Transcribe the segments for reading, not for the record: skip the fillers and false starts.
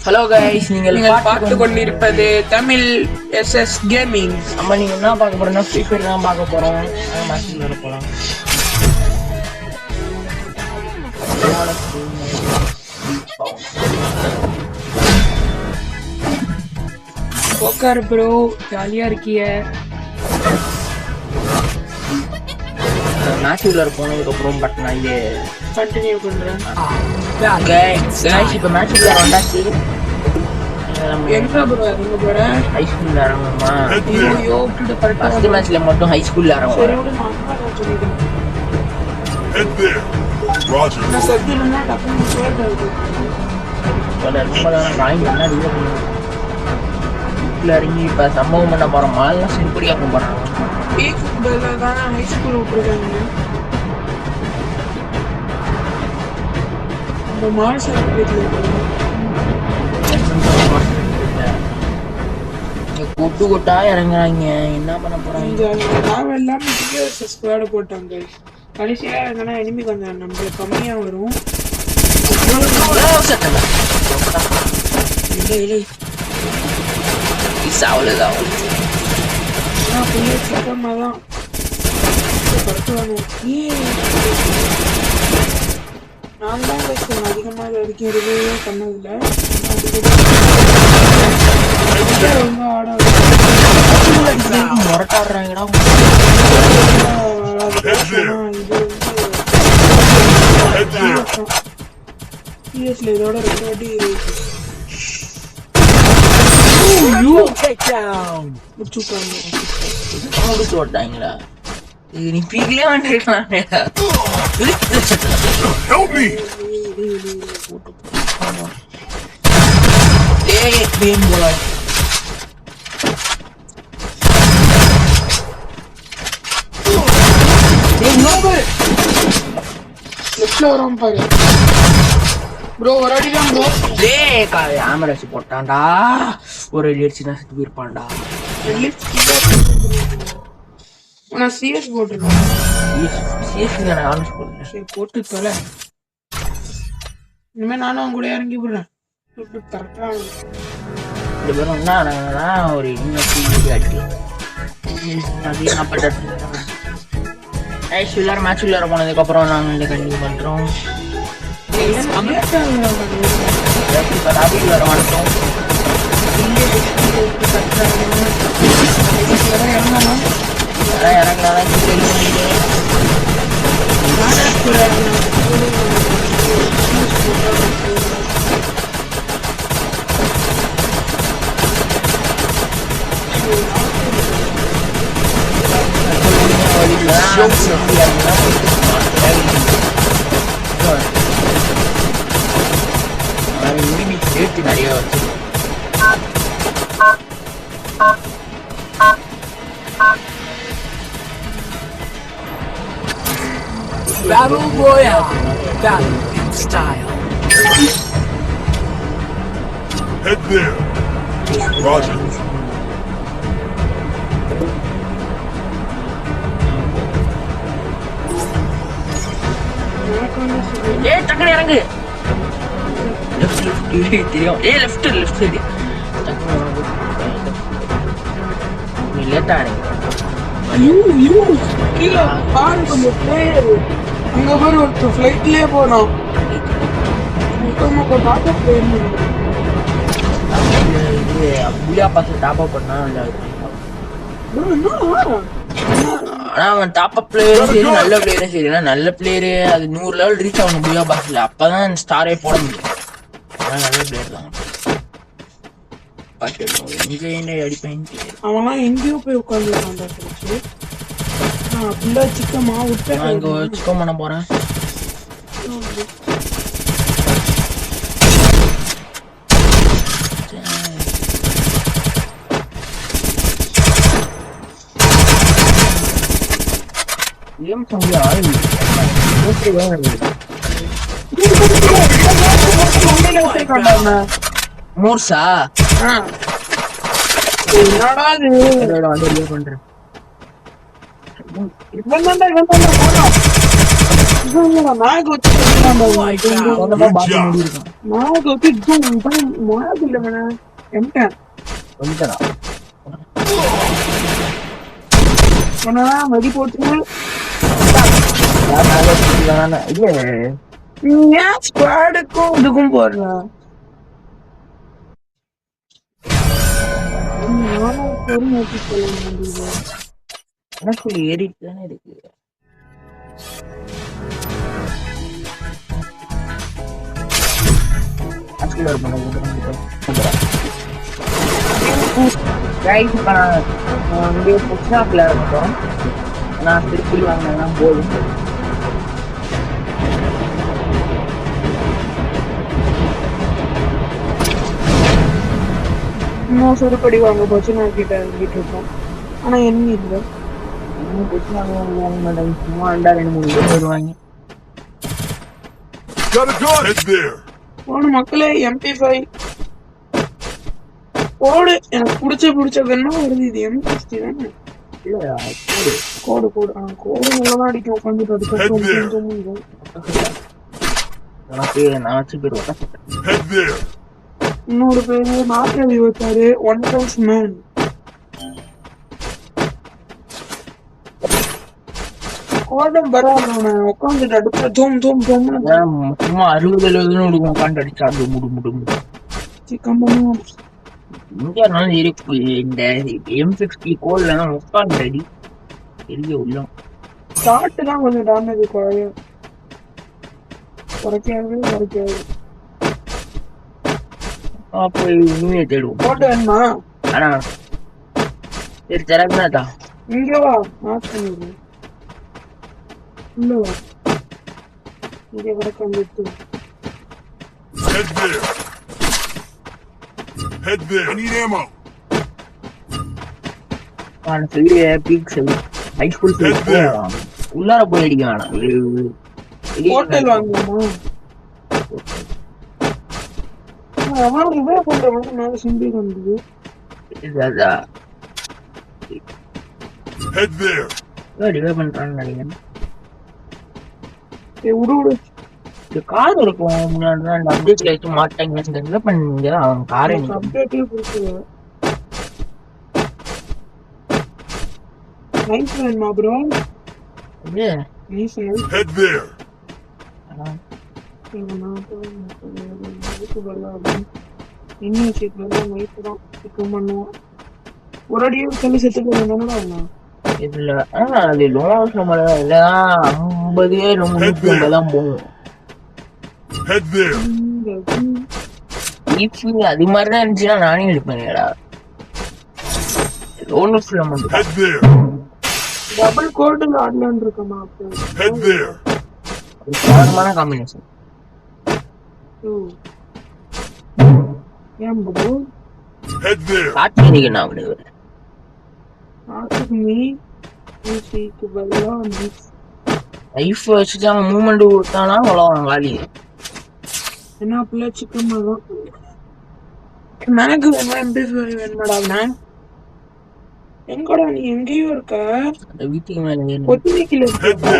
Hello guys, நீங்கள் பார்த்து கொண்டிருப்பது தமிழ் SS கேமிங். நம்ம நீங்க என்ன பார்க்க போறோம்னா ஃப்ரீ ஃபயர் தான் பார்க்க போறோம். மேட்ச்ல வர போலாம். உட்காரு ப்ரோ, ஜாலியா இருக்கிய. மேட்ச் உள்ள போனதுக்கு அப்புறம் பட் நான் இங்கே கண்டினியூ பண்றேன். இப்போ மேட்ச் உள்ள வந்தாச்சு. எங்க ப்ரோ இறங்க போறேன்? ஹை ஸ்கூல்ல இறங்கணுமா? ஐயோ ஃபர்ஸ்ட் மேட்ச்ல மட்டும் ஹை ஸ்கூல்ல இறங்குவோம். நான் சத்தியமா டக்குனு கேட்டது. இறங்கி இப்ப சம்பவம் பண்ண போறோம். மால்லாம் செருப்படியாக்க போறாங்க. ஹை ஸ்கூல் விட்டுருக்காங்க. இந்த மால் கொட்டு கொட்டா இறங்குறாங்க. என்ன பண்ண போறாங்க? ஸ்குவாட் போட்டாங்க. கடைசியா எங்கன்னா எனிமி கொஞ்சம் நம்மளுக்கு கம்மியா வரும். சிக்கமா தான் நான் தான் அதிகமா அடிக்கிறது பண்ணதில்லை. ரொம்ப முரட்டாடுறாங்கடா. இதோட ரெண்டு வாட்டி நீ பீக்லயே வந்துருக்கலாம். போட்டான்டா. ஒரு அடி அடிச்சுனா செத்து போயிருப்பான்டா. போட்டு தொலை. இனிமே நானும் கூட இறங்கி விடுறேன். ஒரு மேட்ச் உள்ளார போனதுக்கு அப்புறம் நாங்க இந்த கண்டினியூ பண்றோம். நிறைய வச்சு Battle Royale, battle in style. Head there. Roger. டக்குனு இறங்கு. தெரியும். லெஃப்ட் சைடு நீ லேட்டா இறங்கு. அங்க பாரு ஒரு ஃபிளைட்லயே போனோம். புலியா பார்த்து டாப் அப் பண்ணா அவன் டாப் அப் பிளேயரும் சரி நல்ல பிளேயரும் சரி. நல்ல பிளேயரு அது 100 லெவல் ரீச் ஆகணும் புலியா பாக்ஸ்ல. அப்பதான் ஸ்டாரே போட முடியும். நல்ல பிளேயர் தான். அடிப்பேன். அவன்லாம் எங்கேயோ போய் உட்காந்து சிக்கமா விட்டு சிக்கன் பண்ண போறேன். மூர்ஸா பண்றேன். மேக் வச்சு சொந்தமா பாத்து மூடி இருக்கும். மேக் வச்சு மேக் இல்லைங்கண்ணா எம்டன் வந்துட்டா. ஏன்னா மதி போட்டு யார் மேல வச்சிருக்காங்க? இல்ல ஏன் ஸ்குவாடுக்கும் இதுக்கும் போடுறேன் எனக்கு ஏறிட்டு தானே இருக்கு. இருக்கட்டும் நான் திருப்பி வாங்கினா போதும். இன்னும் சொருப்படி வாங்க போச்சு நான் கிட்ட வாங்கிட்டு இருக்கோம். ஆனா என்ன இல்லை சும்மா 2-3 பேர் வருவாங்க. Got a gun. Head there. போன மக்களே MP5 கோடு எனக்கு பிடிச்ச கன்னா வருது. இது M60 தானே? கோடு கோடு நல்லா அடிக்க உட்காந்துட்டு அதுக்கப்புறம் நான் வச்சு போயிருவேன். Head there. இன்னொரு பேரு நாட்டு விவத்தாரு 1000 மேன் கோடம் பரவாயில்ல உட்காந்துட்டு அடுத்த தூம் சும்மா 60-70 விடுவோம். உட்காந்து அடிச்சா அது முடு இங்க இருக்கு. இந்த M60 கோல்ல உட்காந்து அடி பெரிய உள்ளம். ஸ்டார்ட் தான் கொஞ்சம் டேமேஜ் குறைக்காது. அப்போ இனிமே தேடுவோம். போட்டு வேணுமா? ஆனா சரி திறக்குனாதா இங்க வா மார்க் பண்ணிடுறேன். உள்ள வா இங்க கிடக்க வந்துட்டு. Head there. Head there. I need ammo. நான் பெரிய பீக் செல் ஹை ஸ்கூல் செல் உள்ளார போய் அடிக்கானா. ஹோட்டல் வாங்குமா? அவன் ரிவே பண்றவங்க மேல சிம்பிள் வந்தது. இதா Head there. ரிவே பண்றான்னு நினைக்கிறேன். விடு இந்த கார் இருக்கும் முன்னாடி தான் அந்த அப்டேட்ல வச்சு மாட்டாங்க. ரிவே பண்ணீங்க அவன் காரை அப்டேட்டே கொடுக்குது. நைஸ் வேணுமா ப்ரோ? இது நைஸ். Head there. ஒரு அடியே சொல்லி செத்து போனா இதுல அது லோன் சம்பளம் இல்லதான் 50 தான் போகும். Head there. அது மாதிரிதான் இருந்துச்சுன்னா நானே எடுப்பேன்டா. Loan Head there. Double gold ஆடலான்னு இருக்கமா? Head there. சாதாரணமான காம்பினேஷன். ஏன் ப்ரோ? Head there. காட்டினீங்க நான் விடுவேன். ஆத்துக்குமே ஈஸிக்கு பல்லா மிஸ் லைஃப் வச்சுட்டு அவன் மூவ்மெண்ட் கொடுத்தானா அவ்வளோ காலி. என்ன பிள்ளை சிக்கன் தான் எனக்கு வேணுமா? MP5 வேணுமாடா? எங்கடா நீ எங்கேயோ இருக்க? அந்த வீட்டுக்கு மேல கொத்தினிக்கல இருக்கா?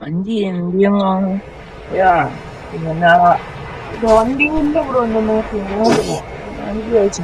வண்டி எங்கேயும் என்ன வண்டி உள்ள ப்ரோ இந்த நேரத்துல வண்டி வச்சு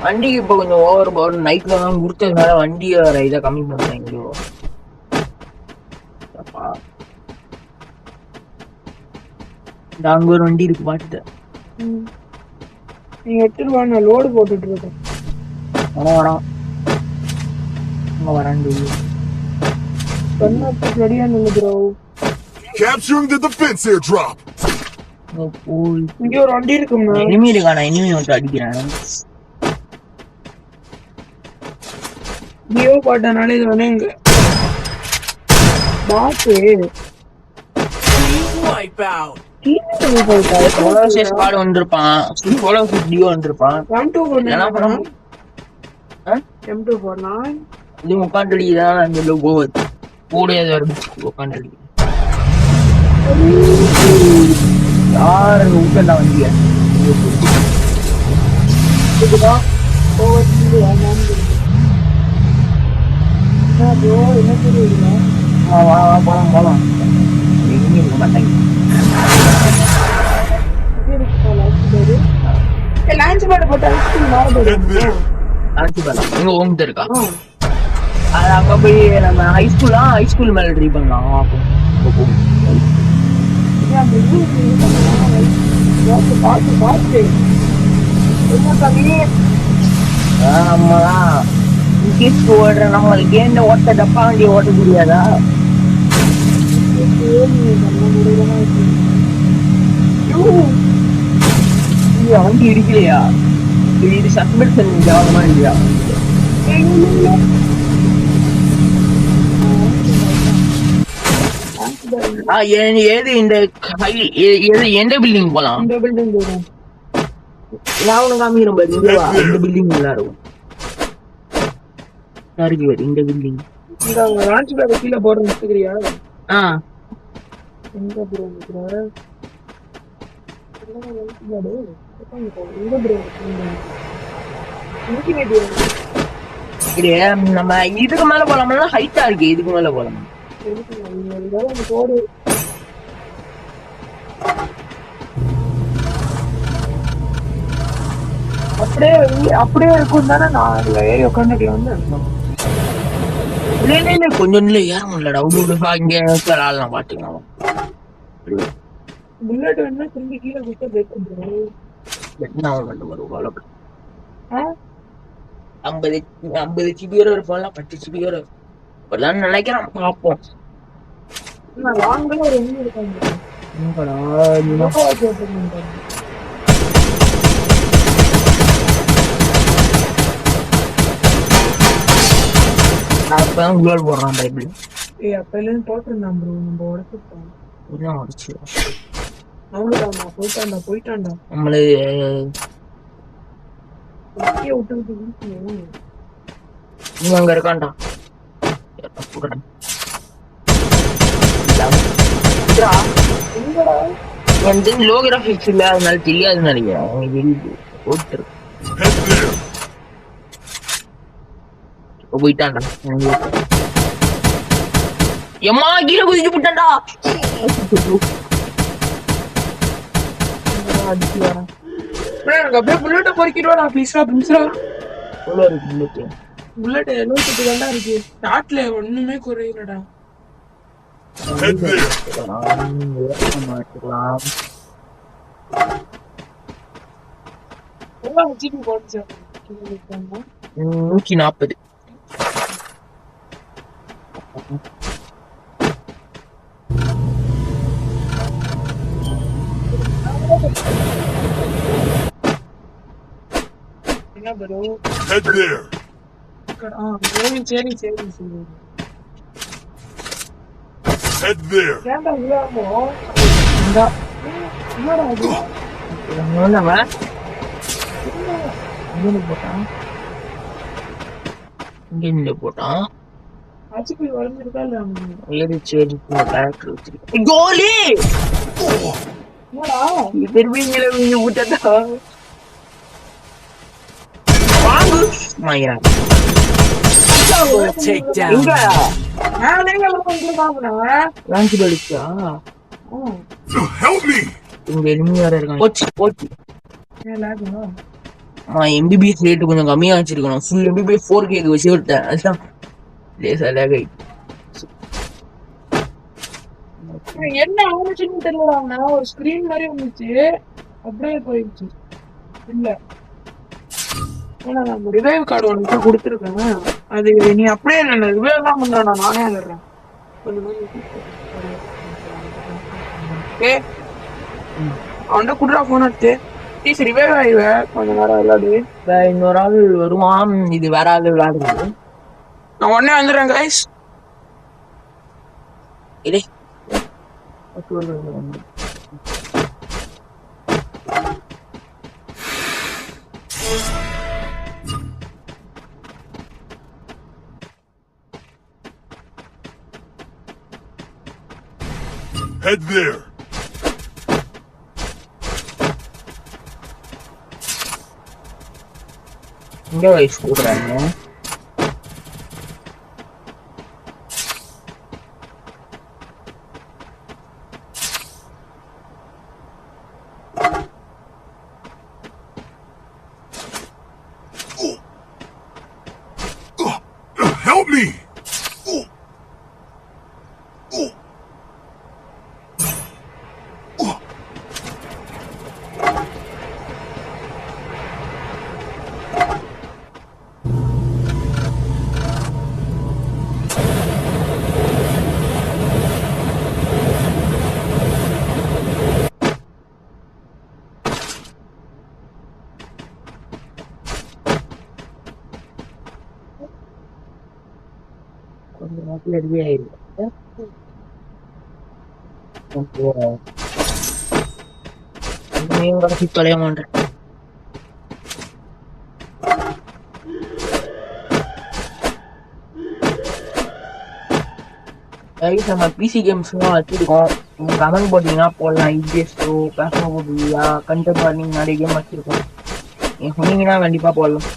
வண்டிக்கு இப்போ கொஞ்சம் ஓவர் பவர் நைட்ல தான் கொடுத்ததுனால வண்டி வர இதை கம்மி பண்றாங்க. அங்க ஒரு வண்டி இருக்கு பாட்டுட்டேன். நீங்க எடுத்துட்டு வா, நான் லோடு போட்டுட்டு இருக்கேன். வரான் வரான் கண்ணாத்துக்கு ரெடியா நில்லு bro. Capturing the defense airdrop. இங்க ஒரு வண்டி இருக்கும்னா எனிமி இருக்கானா? எனிமி வந்து அடிக்கிறான். ஜியோ பாட்டனால இது வந்து இங்க பாத்து Wipe out. ஸ்குவாட் வந்திருப்பான். வந்திருப்பான். M249 இது உட்காந்து தான் அந்த லோகோ கூட உட்காந்து யாரு உட்காந்தா வண்டியா ப்ரோ என்ன தெரியுமா வா போலாம் எங்கேயும் இருக்க மாட்டாங்க. லான்ச் பேட் போட்டா Head there. அழைச்சி போகலாம். எங்க ஓம் இருக்கா? அது அங்க போய் நம்ம ஹைஸ்கூல் மேல ட்ரை பண்ணலாம். அப்போ பார்த்து என்ன பண்ணி நம்மதான் கிட்ஸ் ஓடுற நம்மளுக்கு ஏன் ஓட்ட டப்பா வண்டி ஓட்ட தெரியாதா? வண்டி இடிக்கலையா? இது சஸ்பென்ஷன் ஜாபமா இல்லையா? ஏது இந்த எந்த பில்டிங் போலாம்? இந்த பில்டிங் போறோம் நான் உனக்கு காமிக்கிறேன் பாரு. இங்க வா, இந்த பில்டிங் நல்லா இருக்கும். இருக்கு பாரு இந்த பில்டிங். இந்த லான்ச் பேட் கீழே போடுறேன் எடுத்துக்கிறியா? எங்க ப்ரோ நிக்கிற? நம்ம இதுக்கு மேல போலாம்னா ஹைட்டா இருக்கு. இதுக்கு மேல போலாம். அப்படியே இருக்கும் தானே. நான் அதுல ஏறி உட்காந்துக்கலாம் வந்து இல்ல கொஞ்சம் இல்ல ஏற முடியலடா. உடுப்பா இங்க ஆள்லாம் பாத்துக்கலாம். புல்லட் வேணா திரும்பி கீழே கொடுத்தா பிரேக் பண்ணுறோம். 50 ஜிபி வரை இருப்போம்ல, 10 ஜிபி வரை இப்பதான் நினைக்கிறேன். பார்ப்போம். லாங்கில் ஒரு எண்ணி இருக்காங்க. அப்பதான் குளோல் போடுறான் பைபிள். அப்பையிலேருந்து போட்டிருந்தான் ப்ரோ. நம்ம உடச்சுட்டோம். எல்லாம் உடச்சு அவனுக்கு போயிட்டான்டா. நம்மளே விட்டு இவன் அங்க இருக்கான்டா. வந்து லோ கிராஃபிக்ஸ் இல்ல, அதனால தெரியாது நினைக்கிறேன். Head there. போயிட்டான்டா. எம்மா கீழே குதிச்சு போட்டான்டா. எனக்கு அப்படியே புல்லட்டை பொறுக்கிடுவாடா. ப்ளீஸ்ரா ப்ளீஸ்ரா. புல்லட் 78 தாண்டா இருக்கு. நாட்டுல ஒண்ணுமே குறையிலடா. Head there. ஜிபி போட்டு 140. என்ன ப்ரோ? Head there. சரி சரி சரி சரி. Head there. ஏன்டா இல்லாமோ? என்னடா அது? என்னவன் இங்க போட்டான். இங்க போட்டான். அச்சுக்கு வளர்ந்துருக்கா இல்ல? ஏறி சரி பேக் வச்சிருக்கு. கோலி என்னடா? திரும்பிங்கள நீங்க ஊட்டடா. வாங்கு மாயிரா. Take down. இங்க நான் எங்க வந்துருக்கானே? லான்ச் பலிச்சா. Help me. இங்க எனிமி வேற இருக்காங்க. போச்சு. ஏன் லாகுமா? MBBS ரேட் கொஞ்சம் கம்மியா வச்சிருக்கணும். ஃபுல் MBBS 4K வச்சு விட்டேன். அதுதான் லேசா லேக் ஆயிடுச்சு. என்ன ஆனிச்சுன்னு தெரியல. ஒரு ஸ்கிரீன் மாதிரி வந்துச்சு, அப்படியே போயிடுச்சு. இல்ல நம்ம ரிவைவ் கார்டு ஒன்று கொடுத்துருக்கேன். அது நீ அப்படியே ரிவைவ் தான் பண்றேன். நானே வந்துடுறேன். அவன்கிட்ட குடுறா போன் எடுத்து. ப்ளீஸ் ரிவைவ் ஆயிடுவேன் கொஞ்ச நேரம் விளையாடு. இன்னொரு ஆள் வருவான். இது வேற ஆள் விளையாடுறது. நான் உடனே வந்துடுறேன் கைஸ். IDE Head there. இங்க வயசு கூடுறாங்க. ரெடி ஆயிடும். கடைசி தொலைய மாட்டேன். நம்ம பிசி கேம்ஸ்லாம் வச்சிருக்கோம். நீங்க கமெண்ட் போட்டீங்கன்னா போடலாம். இபிஎஸ்ஓ பேச போடுவீங்களா கண்டென்ட் வார்னிங் நிறைய கேம் வச்சிருக்கோம். நீங்க சொன்னீங்கன்னா கண்டிப்பா போடலாம்.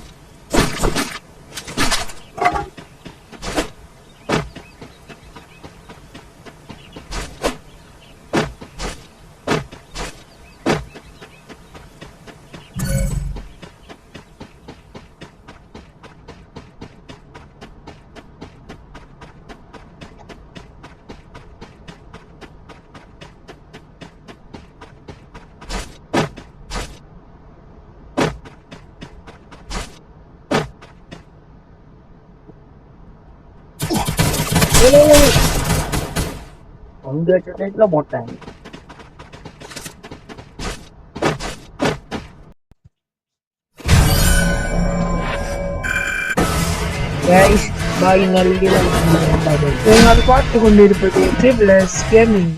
உங்க போட்டேன். பார்த்து கொண்டிருப்பது ட்ரிபிள்எஸ் கேமிங்.